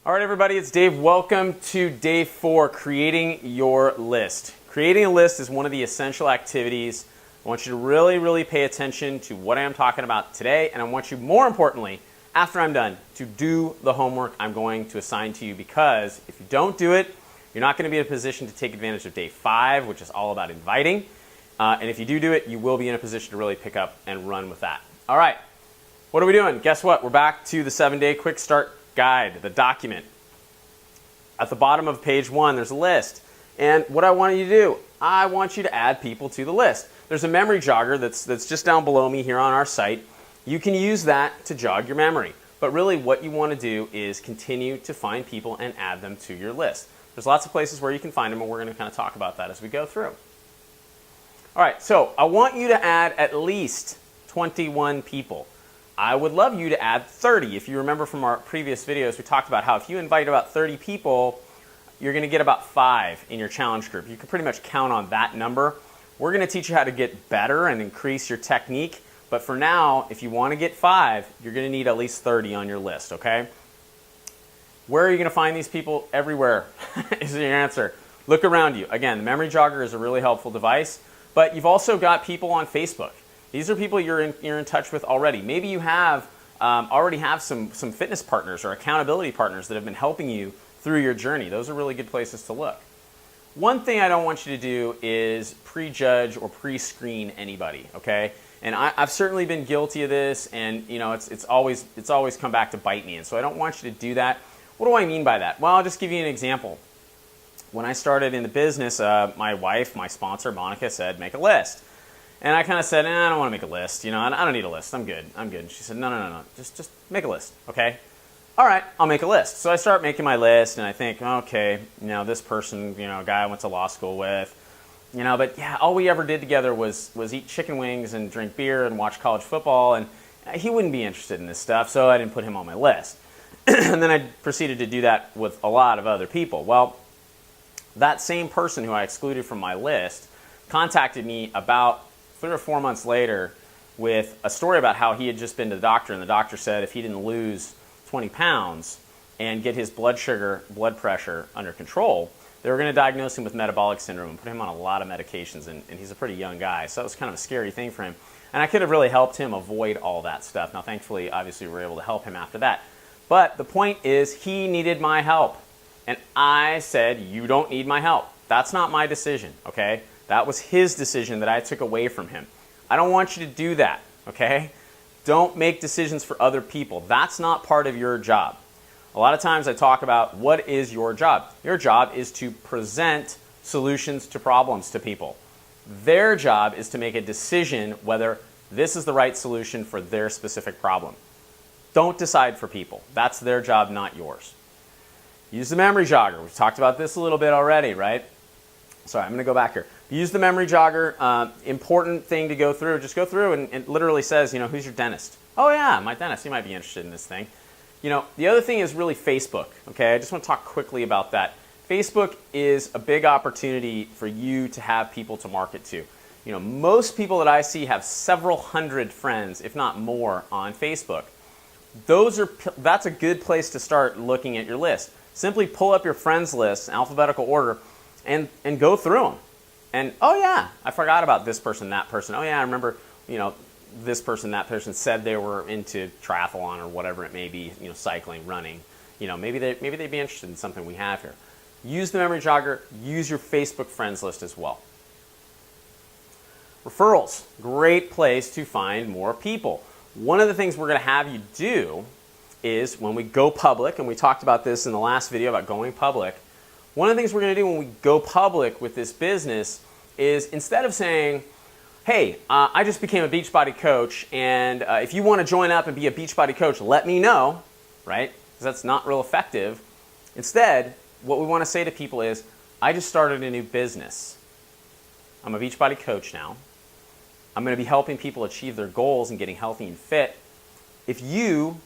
All right, everybody, it's Dave. Welcome to day 4, creating your list. Creating a list is one of the essential activities. I want you to really pay attention to what I am talking about today, and I want you, more importantly, after I'm done, to do the homework I'm going to assign to you, because if you don't do it, you're not going to be in a position to take advantage of day 5, which is all about inviting. And if you do it, you will be in a position to really pick up and run with that. All right, what are we doing? Guess what? We're back to the 7-day quick start guide, the document. At the bottom of page 1, there's a list. And what I want you to do, I want you to add people to the list. There's a memory jogger that's just down below me here on our site. You can use that to jog your memory. But really what you want to do is continue to find people and add them to your list. There's lots of places where you can find them, and we're going to kind of talk about that as we go through. All right, so I want you to add at least 21 people. I would love you to add 30. If you remember from our previous videos, we talked about how if you invite about 30 people, you're going to get about 5 in your challenge group. You can pretty much count on that number. We're going to teach you how to get better and increase your technique. But for now, if you want to get 5, you're going to need at least 30 on your list, okay? Where are you going to find these people? Everywhere is your answer. Look around you. Again, the memory jogger is a really helpful device, but you've also got people on Facebook. These are people you're in touch with already. Maybe you have already have some fitness partners or accountability partners that have been helping you through your journey. Those are really good places to look. One thing I don't want you to do is prejudge or pre-screen anybody, okay? And I've certainly been guilty of this, and you know it's always come back to bite me, and so I don't want you to do that. What do I mean by that? Well, I'll just give you an example. When I started in the business, my wife, my sponsor, Monica, said, make a list. And I kind of said, I don't want to make a list. You know, I don't need a list. I'm good. And she said, no. Just make a list, okay? All right, I'll make a list. So I start making my list, and I think, okay, you know, this person, you know, a guy I went to law school with, you know, but yeah, all we ever did together was eat chicken wings and drink beer and watch college football, and he wouldn't be interested in this stuff, so I didn't put him on my list. And then I proceeded to do that with a lot of other people. Well, that same person who I excluded from my list contacted me about 3 or 4 months later with a story about how he had just been to the doctor, and the doctor said if he didn't lose 20 pounds and get his blood pressure under control, they were going to diagnose him with metabolic syndrome and put him on a lot of medications, and he's a pretty young guy, so that was kind of a scary thing for him. And I could have really helped him avoid all that stuff. Now, thankfully, obviously, we were able to help him after that. But the point is, he needed my help. And I said, you don't need my help. That's not my decision, okay? That was his decision that I took away from him. I don't want you to do that, okay? Don't make decisions for other people. That's not part of your job. A lot of times I talk about what is your job. Your job is to present solutions to problems to people. Their job is to make a decision whether this is the right solution for their specific problem. Don't decide for people. That's their job, not yours. Use the memory jogger. We've talked about this a little bit already, right? Sorry, I'm going to go back here. Use the memory jogger. Important thing to go through. Just go through and it literally says, you know, who's your dentist? Oh yeah, my dentist. He might be interested in this thing. You know, the other thing is really Facebook, okay? I just want to talk quickly about that. Facebook is a big opportunity for you to have people to market to. You know, most people that I see have several hundred friends, if not more, on Facebook. That's a good place to start looking at your list. Simply pull up your friends list in alphabetical order and go through them. And, oh yeah, I forgot about this person, that person. Oh yeah, I remember, you know, this person, that person said they were into triathlon or whatever it may be, you know, cycling, running. You know, maybe they'd be interested in something we have here. Use the memory jogger. Use your Facebook friends list as well. Referrals, great place to find more people. One of the things we're going to have you do is when we go public, and we talked about this in the last video about going public, one of the things we're going to do when we go public with this business is instead of saying, hey, I just became a Beachbody coach, and if you want to join up and be a Beachbody coach, let me know, right? Because that's not real effective. Instead, what we want to say to people is, I just started a new business. I'm a Beachbody coach now. I'm going to be helping people achieve their goals and getting healthy and fit. If you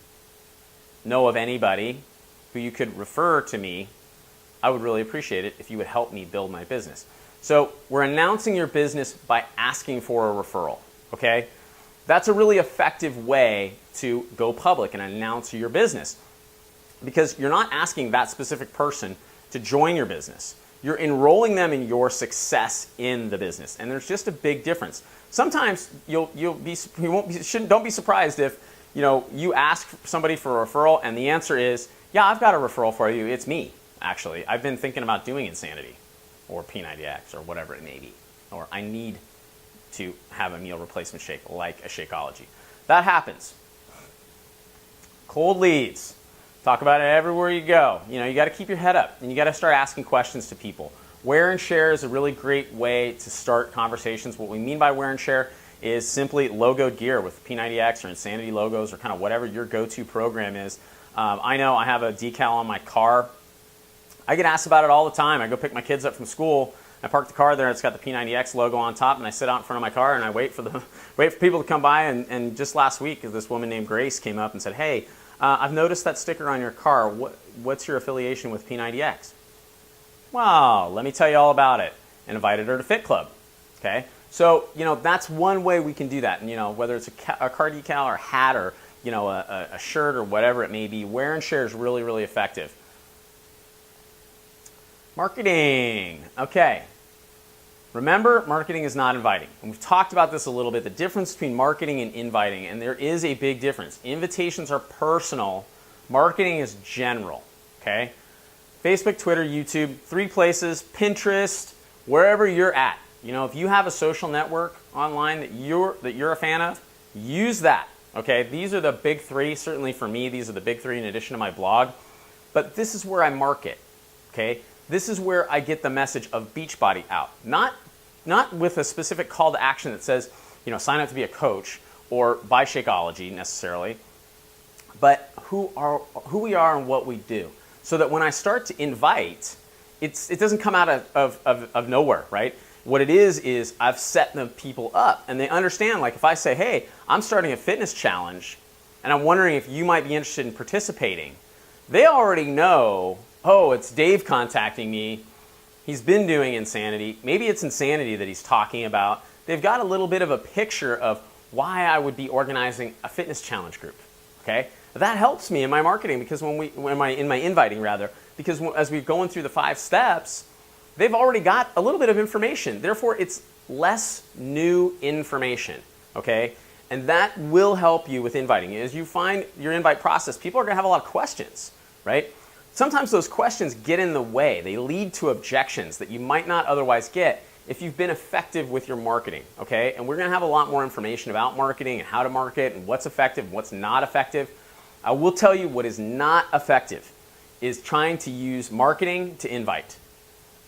know of anybody who you could refer to me, I would really appreciate it if you would help me build my business. So we're announcing your business by asking for a referral, okay? That's a really effective way to go public and announce your business. because you're not asking that specific person to join your business. You're enrolling them in your success in the business, and there's just a big difference. Sometimes don't be surprised if you ask somebody for a referral and the answer is, yeah, I've got a referral for you. It's me, actually. I've been thinking about doing Insanity or P90X or whatever it may be, or I need to have a meal replacement shake like a Shakeology. That happens. Cold leads. Talk about it everywhere you go. You got to keep your head up and you got to start asking questions to people. Wear and share is a really great way to start conversations. What we mean by wear and share is simply logoed gear with P90X or Insanity logos or kind of whatever your go-to program is. I know I have a decal on my car. I get asked about it all the time. I go pick my kids up from school. I park the car there. It's got the P90X logo on top, and I sit out in front of my car and I wait for people to come by. And just last week, this woman named Grace came up and said, "Hey, I've noticed that sticker on your car. What's your affiliation with P90X?" Wow, let me tell you all about it. And invited her to Fit Club. Okay, so that's one way we can do that. And whether it's a car decal or a hat or a shirt or whatever it may be, wear and share is really, really effective. Marketing. Okay. Remember, marketing is not inviting. And we've talked about this a little bit, the difference between marketing and inviting, and there is a big difference. Invitations are personal. Marketing is general. Okay? Facebook, Twitter, YouTube, 3 places, Pinterest, wherever you're at. If you have a social network online that you're a fan of, use that. Okay? These are the big 3. Certainly for me, these are the big 3 in addition to my blog. But this is where I market. Okay? This is where I get the message of Beachbody out. Not with a specific call to action that says, sign up to be a coach or buy Shakeology necessarily, but who we are and what we do. So that when I start to invite, it doesn't come out of nowhere, right? What it is I've set the people up and they understand, like if I say, hey, I'm starting a fitness challenge and I'm wondering if you might be interested in participating, they already know, oh, it's Dave contacting me. He's been doing Insanity. Maybe it's Insanity that he's talking about. They've got a little bit of a picture of why I would be organizing a fitness challenge group. Okay, that helps me in my marketing because in my inviting rather, because as we're going through the 5 steps, they've already got a little bit of information. Therefore, it's less new information. Okay, and that will help you with inviting. As you find your invite process, people are going to have a lot of questions, right? Sometimes those questions get in the way. They lead to objections that you might not otherwise get if you've been effective with your marketing, okay? And we're going to have a lot more information about marketing and how to market and what's effective and what's not effective. I will tell you what is not effective is trying to use marketing to invite.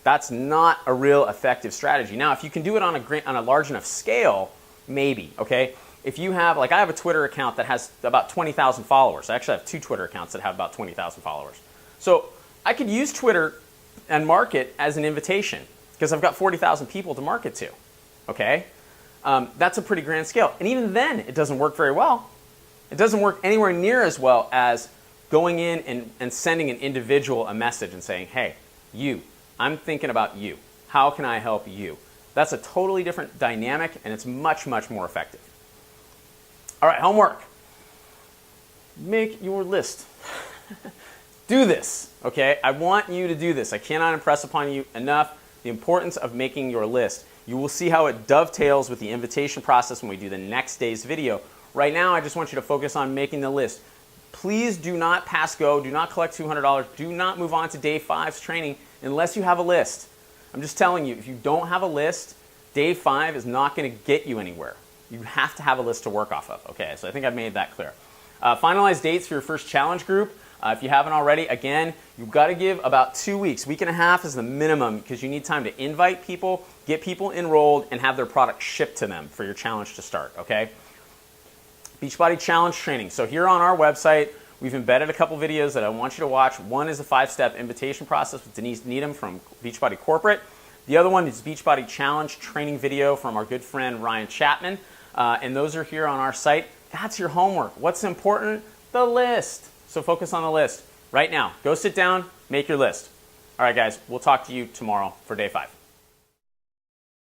That's not a real effective strategy. Now, if you can do it on a large enough scale, maybe, okay? If you have, like I have a Twitter account that has about 20,000 followers. I actually have 2 Twitter accounts that have about 20,000 followers. So I could use Twitter and market as an invitation because I've got 40,000 people to market to, okay? That's a pretty grand scale. And even then, it doesn't work very well. It doesn't work anywhere near as well as going in and sending an individual a message and saying, hey, I'm thinking about you. How can I help you? That's a totally different dynamic and it's much, much more effective. All right, homework. Make your list. Do this, okay? I want you to do this. I cannot impress upon you enough the importance of making your list. You will see how it dovetails with the invitation process when we do the next day's video. Right now, I just want you to focus on making the list. Please do not pass go. Do not collect $200. Do not move on to day 5's training unless you have a list. I'm just telling you, if you don't have a list, day 5 is not going to get you anywhere. You have to have a list to work off of. Okay, so I think I've made that clear. Finalize dates for your first challenge group. If you haven't already, again, you've got to give about 2 weeks. Week and a half is the minimum because you need time to invite people, get people enrolled, and have their product shipped to them for your challenge to start, okay? Beachbody Challenge Training. So here on our website, we've embedded a couple videos that I want you to watch. One is a 5-step invitation process with Denise Needham from Beachbody Corporate. The other one is Beachbody Challenge training video from our good friend Ryan Chapman. And those are here on our site. That's your homework. What's important? The list. So focus on the list right now. Go sit down, make your list. All right, guys, we'll talk to you tomorrow for day 5.